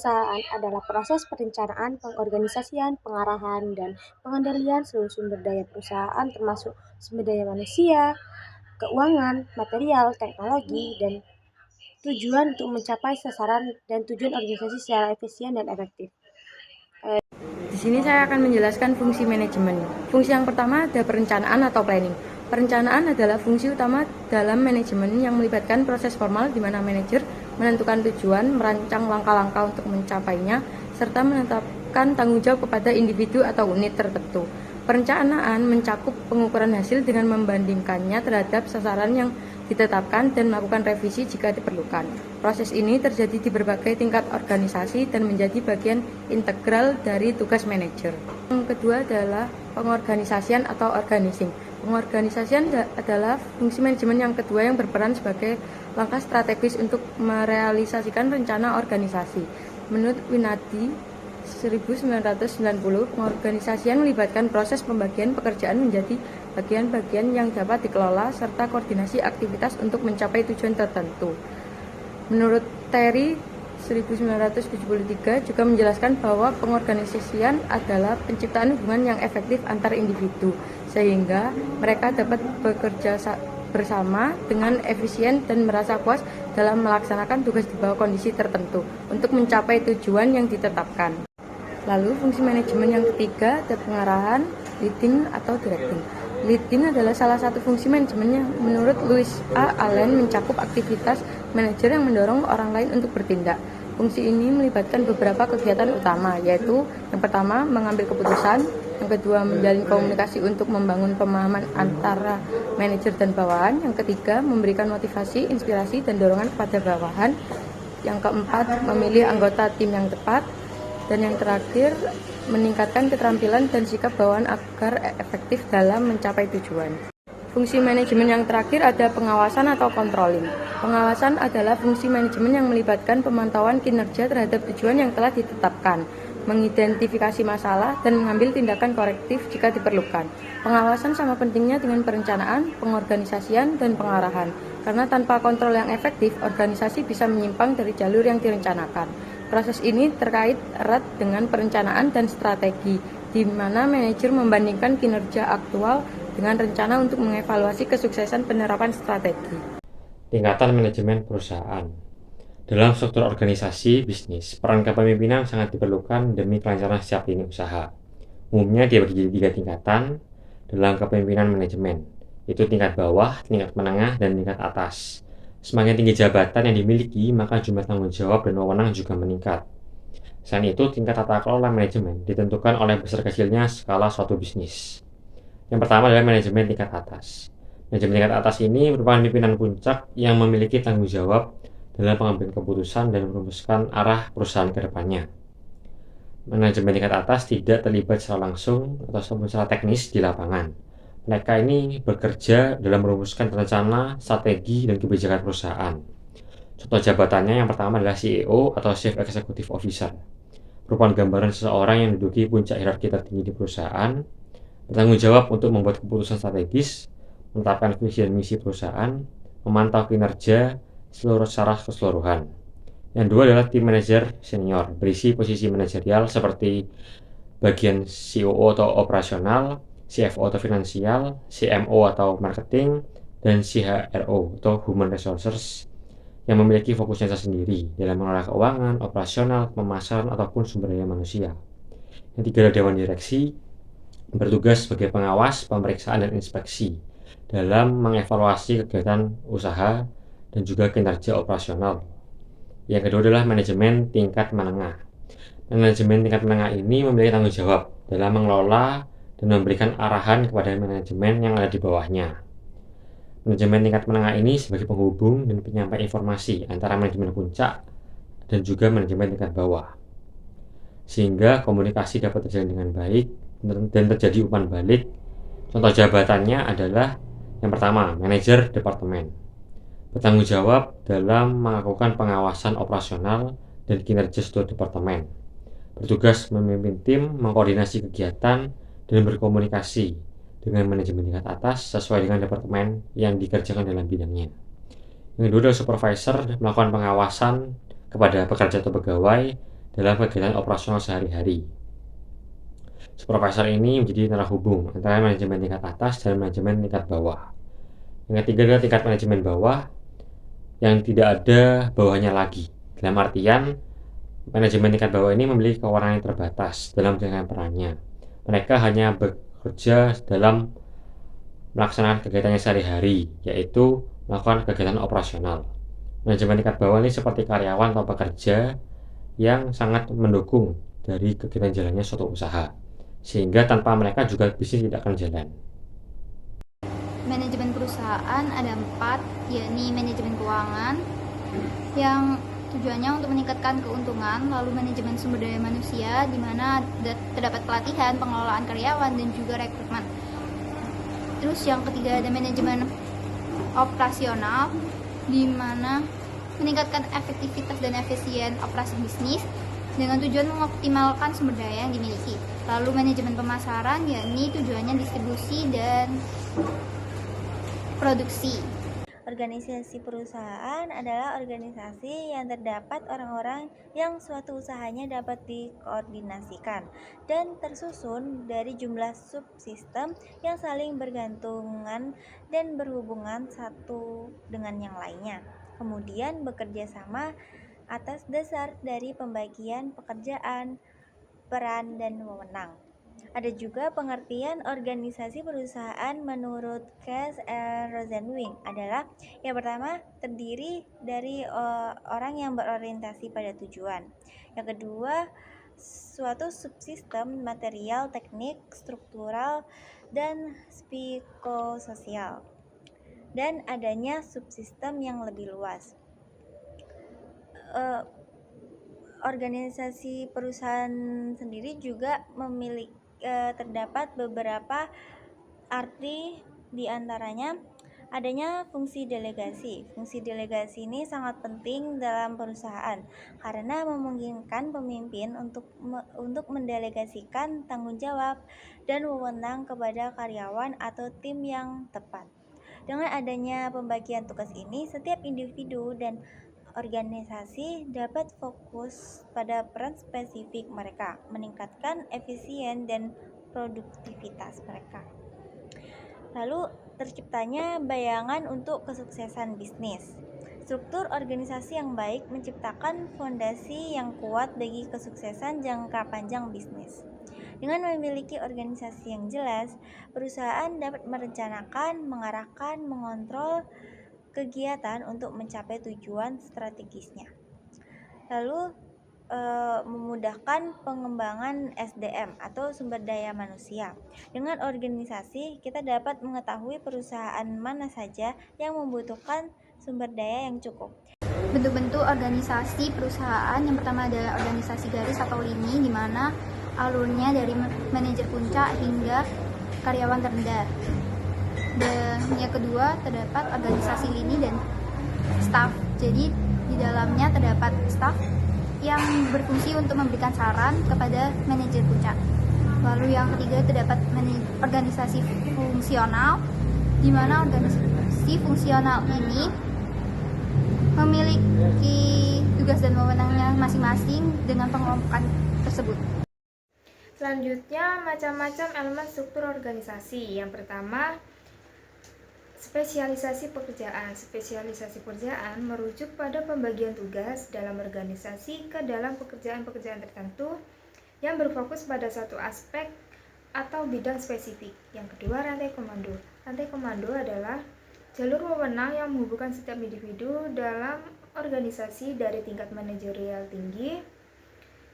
perusahaan adalah proses perencanaan, pengorganisasian, pengarahan, dan pengendalian seluruh sumber daya perusahaan termasuk sumber daya manusia, keuangan, material, teknologi, dan tujuan untuk mencapai sasaran dan tujuan organisasi secara efisien dan efektif. Di sini saya akan menjelaskan fungsi manajemen. Fungsi yang pertama ada perencanaan atau planning. Perencanaan adalah fungsi utama dalam manajemen yang melibatkan proses formal di mana manajer menentukan tujuan, merancang langkah-langkah untuk mencapainya, serta menetapkan tanggung jawab kepada individu atau unit tertentu. Perencanaan mencakup pengukuran hasil dengan membandingkannya terhadap sasaran yang ditetapkan dan melakukan revisi jika diperlukan. Proses ini terjadi di berbagai tingkat organisasi dan menjadi bagian integral dari tugas manajer. Yang kedua adalah pengorganisasian atau organizing. Pengorganisasian adalah fungsi manajemen yang kedua yang berperan sebagai langkah strategis untuk merealisasikan rencana organisasi. Menurut Winadi 1990, pengorganisasian melibatkan proses pembagian pekerjaan menjadi bagian-bagian yang dapat dikelola serta koordinasi aktivitas untuk mencapai tujuan tertentu. Menurut Terry 1973 juga menjelaskan bahwa pengorganisasian adalah penciptaan hubungan yang efektif antar individu sehingga mereka dapat bekerja bersama dengan efisien dan merasa puas dalam melaksanakan tugas di bawah kondisi tertentu untuk mencapai tujuan yang ditetapkan. Lalu fungsi manajemen yang ketiga ada pengarahan, leading atau directing. Leading adalah salah satu fungsi manajemen yang menurut Louis A. Allen mencakup aktivitas manajer yang mendorong orang lain untuk bertindak. Fungsi ini melibatkan beberapa kegiatan utama, yaitu yang pertama mengambil keputusan, yang kedua menjalin komunikasi untuk membangun pemahaman antara manajer dan bawahan, yang ketiga memberikan motivasi, inspirasi, dan dorongan kepada bawahan, yang keempat memilih anggota tim yang tepat, dan yang terakhir meningkatkan keterampilan dan sikap bawahan agar efektif dalam mencapai tujuan. Fungsi manajemen yang terakhir ada pengawasan atau controlling. Pengawasan adalah fungsi manajemen yang melibatkan pemantauan kinerja terhadap tujuan yang telah ditetapkan, mengidentifikasi masalah, dan mengambil tindakan korektif jika diperlukan. Pengawasan sama pentingnya dengan perencanaan, pengorganisasian, dan pengarahan, karena tanpa kontrol yang efektif, organisasi bisa menyimpang dari jalur yang direncanakan. Proses ini terkait erat dengan perencanaan dan strategi, di mana manajer membandingkan kinerja aktual dengan rencana untuk mengevaluasi kesuksesan penerapan strategi. Tingkatan manajemen perusahaan. Dalam struktur organisasi bisnis, peran kepemimpinan sangat diperlukan demi kelancaran setiap lini usaha. Umumnya dibagi jadi 3 tingkatan dalam kepemimpinan manajemen, yaitu tingkat bawah, tingkat menengah, dan tingkat atas. Semakin tinggi jabatan yang dimiliki, maka jumlah tanggung jawab dan wewenang juga meningkat. Selain itu, tingkat tata kelola manajemen ditentukan oleh besar kecilnya skala suatu bisnis. Yang pertama adalah manajemen tingkat atas. Manajemen tingkat atas ini merupakan pimpinan puncak yang memiliki tanggung jawab dalam pengambilan keputusan dan merumuskan arah perusahaan ke depannya. Manajemen tingkat atas tidak terlibat secara langsung atau secara teknis di lapangan. Mereka ini bekerja dalam merumuskan rencana, strategi, dan kebijakan perusahaan. Contoh jabatannya yang pertama adalah CEO atau Chief Executive Officer. Merupakan gambaran seseorang yang menduduki puncak hierarki tertinggi di perusahaan, bertanggung jawab untuk membuat keputusan strategis, menetapkan visi dan misi perusahaan, memantau kinerja secara keseluruhan. Yang dua adalah tim manajer senior, berisi posisi manajerial seperti bagian COO atau operasional, CFO atau finansial, CMO atau marketing, dan CHRO atau human resources yang memiliki fokusnya sendiri dalam mengelola keuangan, operasional, pemasaran, ataupun sumber daya manusia. Yang tiga adalah dewan direksi, bertugas sebagai pengawas, pemeriksaan, dan inspeksi dalam mengevaluasi kegiatan usaha dan juga kinerja operasional. Yang kedua adalah manajemen tingkat menengah. Manajemen tingkat menengah ini memiliki tanggung jawab dalam mengelola dan memberikan arahan kepada manajemen yang ada di bawahnya. Manajemen tingkat menengah ini sebagai penghubung dan penyampai informasi antara manajemen puncak dan juga manajemen tingkat bawah, sehingga komunikasi dapat terjalin dengan baik dan terjadi umpan balik. Contoh jabatannya adalah yang pertama, manajer departemen, bertanggung jawab dalam melakukan pengawasan operasional dan kinerja seluruh departemen, bertugas memimpin tim, mengkoordinasi kegiatan, dan berkomunikasi dengan manajemen tingkat atas sesuai dengan departemen yang dikerjakan dalam bidangnya. Yang kedua adalah supervisor, melakukan pengawasan kepada pekerja atau pegawai dalam kegiatan operasional sehari-hari. Supervisor ini menjadi terhubung antara manajemen tingkat atas dan manajemen tingkat bawah. Yang ketiga adalah tingkat manajemen bawah yang tidak ada bawahnya lagi. Dalam artian, manajemen tingkat bawah ini memiliki kewenangan yang terbatas dalam menjalankan perannya. Mereka hanya bekerja dalam melaksanakan kegiatannya sehari-hari, yaitu melakukan kegiatan operasional. Manajemen tingkat bawah ini seperti karyawan atau pekerja yang sangat mendukung dari kegiatan jalannya suatu usaha, sehingga tanpa mereka juga bisnis tidak akan jalan. Manajemen perusahaan ada 4, yakni manajemen keuangan yang tujuannya untuk meningkatkan keuntungan, lalu manajemen sumber daya manusia di mana terdapat pelatihan, pengelolaan karyawan, dan juga rekrutmen. Terus yang ketiga ada manajemen operasional di mana meningkatkan efektivitas dan efisien operasi bisnis dengan tujuan mengoptimalkan sumber daya yang dimiliki. Lalu manajemen pemasaran yakni tujuannya distribusi dan produksi. Organisasi perusahaan adalah organisasi yang terdapat orang-orang yang suatu usahanya dapat dikoordinasikan dan tersusun dari jumlah subsistem yang saling bergantungan dan berhubungan satu dengan yang lainnya. Kemudian bekerja sama atas dasar dari pembagian pekerjaan, peran, dan wewenang. Ada juga pengertian organisasi perusahaan menurut Cass and Rosenwing adalah yang pertama terdiri dari orang yang berorientasi pada tujuan. Yang kedua, suatu subsistem material, teknik, struktural, dan psikososial. Dan adanya subsistem yang lebih luas. Organisasi perusahaan sendiri juga memiliki terdapat beberapa arti, diantaranya adanya fungsi delegasi. Fungsi delegasi ini sangat penting dalam perusahaan karena memungkinkan pemimpin untuk mendelegasikan tanggung jawab dan wewenang kepada karyawan atau tim yang tepat. Dengan adanya pembagian tugas ini, setiap individu dan organisasi dapat fokus pada peran spesifik mereka, meningkatkan efisien dan produktivitas mereka. Lalu terciptanya bayangan untuk kesuksesan bisnis. Struktur organisasi yang baik menciptakan fondasi yang kuat bagi kesuksesan jangka panjang bisnis. Dengan memiliki organisasi yang jelas, perusahaan dapat merencanakan, mengarahkan, mengontrol kegiatan untuk mencapai tujuan strategisnya. Lalu memudahkan pengembangan SDM atau sumber daya manusia. Dengan organisasi, kita dapat mengetahui perusahaan mana saja yang membutuhkan sumber daya yang cukup. Bentuk-bentuk organisasi perusahaan yang pertama adalah organisasi garis atau lini, di mana alurnya dari manajer puncak hingga karyawan terendah. Dan yang kedua terdapat organisasi lini dan staff. Jadi di dalamnya terdapat staff yang berfungsi untuk memberikan saran kepada manajer puncak. Lalu yang ketiga terdapat organisasi fungsional, di mana organisasi fungsional ini memiliki tugas dan wewenangnya masing-masing dengan pengelompokan tersebut. Selanjutnya, macam-macam elemen struktur organisasi. Yang pertama, spesialisasi pekerjaan. Spesialisasi pekerjaan merujuk pada pembagian tugas dalam organisasi ke dalam pekerjaan-pekerjaan tertentu yang berfokus pada satu aspek atau bidang spesifik. Yang kedua, rantai komando. Rantai komando adalah jalur wewenang yang menghubungkan setiap individu dalam organisasi dari tingkat manajerial tinggi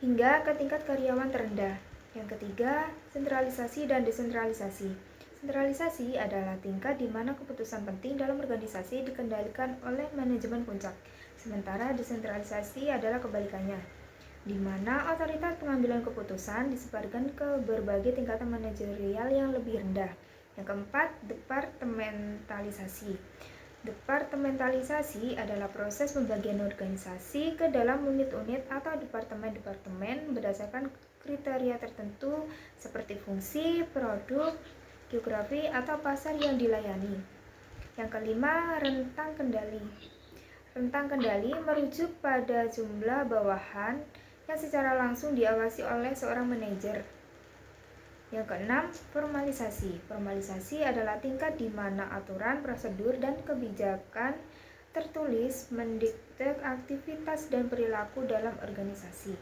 hingga ke tingkat karyawan terendah. Yang ketiga, sentralisasi dan desentralisasi. Sentralisasi adalah tingkat di mana keputusan penting dalam organisasi dikendalikan oleh manajemen puncak, sementara desentralisasi adalah kebalikannya, di mana otoritas pengambilan keputusan disebarkan ke berbagai tingkatan manajerial yang lebih rendah. Yang keempat, departementalisasi. Departementalisasi adalah proses pembagian organisasi ke dalam unit-unit atau departemen-departemen berdasarkan kriteria tertentu seperti fungsi, produk, geografi, atau pasar yang dilayani. Yang kelima, rentang kendali. Rentang kendali merujuk pada jumlah bawahan yang secara langsung diawasi oleh seorang manajer. Yang keenam, formalisasi. Formalisasi adalah tingkat di mana aturan, prosedur, dan kebijakan tertulis mendikte aktivitas dan perilaku dalam organisasi.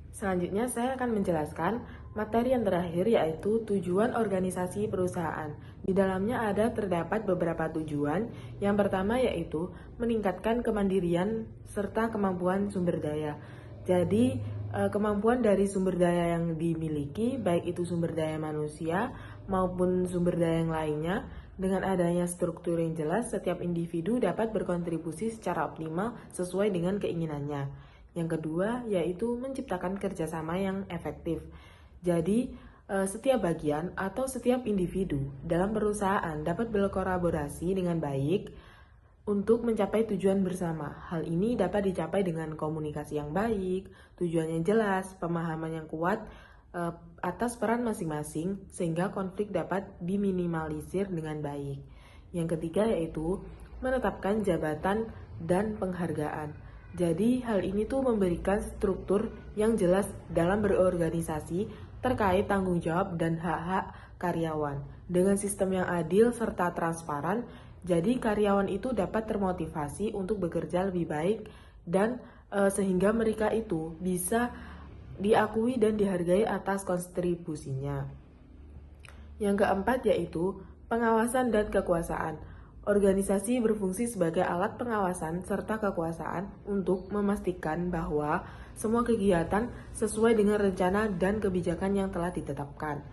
Selanjutnya saya akan menjelaskan materi yang terakhir, yaitu tujuan organisasi perusahaan. Di dalamnya terdapat beberapa tujuan. Yang pertama yaitu meningkatkan kemandirian serta kemampuan sumber daya. Jadi kemampuan dari sumber daya yang dimiliki, baik itu sumber daya manusia maupun sumber daya yang lainnya, dengan adanya struktur yang jelas, setiap individu dapat berkontribusi secara optimal sesuai dengan keinginannya. Yang kedua yaitu menciptakan kerjasama yang efektif. Jadi setiap bagian atau setiap individu dalam perusahaan dapat berkolaborasi dengan baik untuk mencapai tujuan bersama. Hal ini dapat dicapai dengan komunikasi yang baik, tujuan yang jelas, pemahaman yang kuat atas peran masing-masing, sehingga konflik dapat diminimalisir dengan baik. Yang ketiga yaitu menetapkan jabatan dan penghargaan. Jadi hal ini memberikan struktur yang jelas dalam berorganisasi terkait tanggung jawab dan hak-hak karyawan. Dengan sistem yang adil serta transparan, jadi karyawan itu dapat termotivasi untuk bekerja lebih baik dan sehingga mereka itu bisa diakui dan dihargai atas kontribusinya. Yang keempat yaitu pengawasan dan kekuasaan. Organisasi berfungsi sebagai alat pengawasan serta kekuasaan untuk memastikan bahwa semua kegiatan sesuai dengan rencana dan kebijakan yang telah ditetapkan.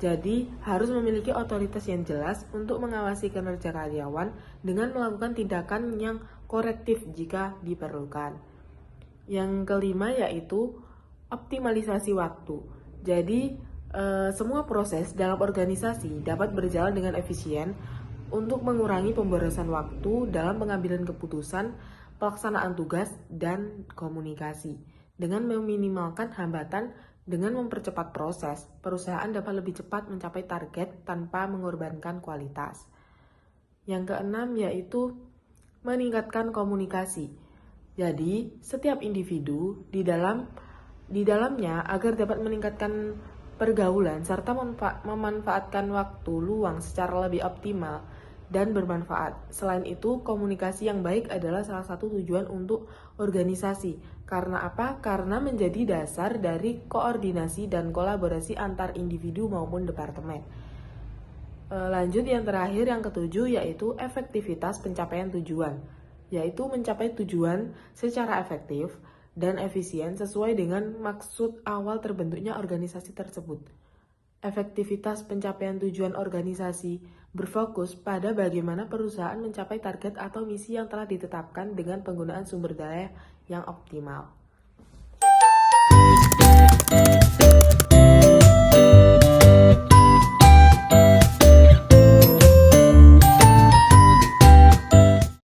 Jadi, harus memiliki otoritas yang jelas untuk mengawasi kinerja karyawan dengan melakukan tindakan yang korektif jika diperlukan. Yang kelima yaitu optimalisasi waktu. Jadi, semua proses dalam organisasi dapat berjalan dengan efisien untuk mengurangi pemborosan waktu dalam pengambilan keputusan, pelaksanaan tugas, dan komunikasi. Dengan meminimalkan hambatan, dengan mempercepat proses, perusahaan dapat lebih cepat mencapai target tanpa mengorbankan kualitas. Yang keenam yaitu meningkatkan komunikasi. Jadi, setiap individu di dalamnya agar dapat meningkatkan pergaulan serta memanfaatkan waktu luang secara lebih optimal dan bermanfaat. Selain itu, komunikasi yang baik adalah salah satu tujuan untuk organisasi. Karena apa? Karena menjadi dasar dari koordinasi dan kolaborasi antar individu maupun departemen. Lanjut yang terakhir, yang ketujuh yaitu efektivitas pencapaian tujuan. Yaitu mencapai tujuan secara efektif dan efisien sesuai dengan maksud awal terbentuknya organisasi tersebut. Efektivitas pencapaian tujuan organisasi berfokus pada bagaimana perusahaan mencapai target atau misi yang telah ditetapkan dengan penggunaan sumber daya yang optimal.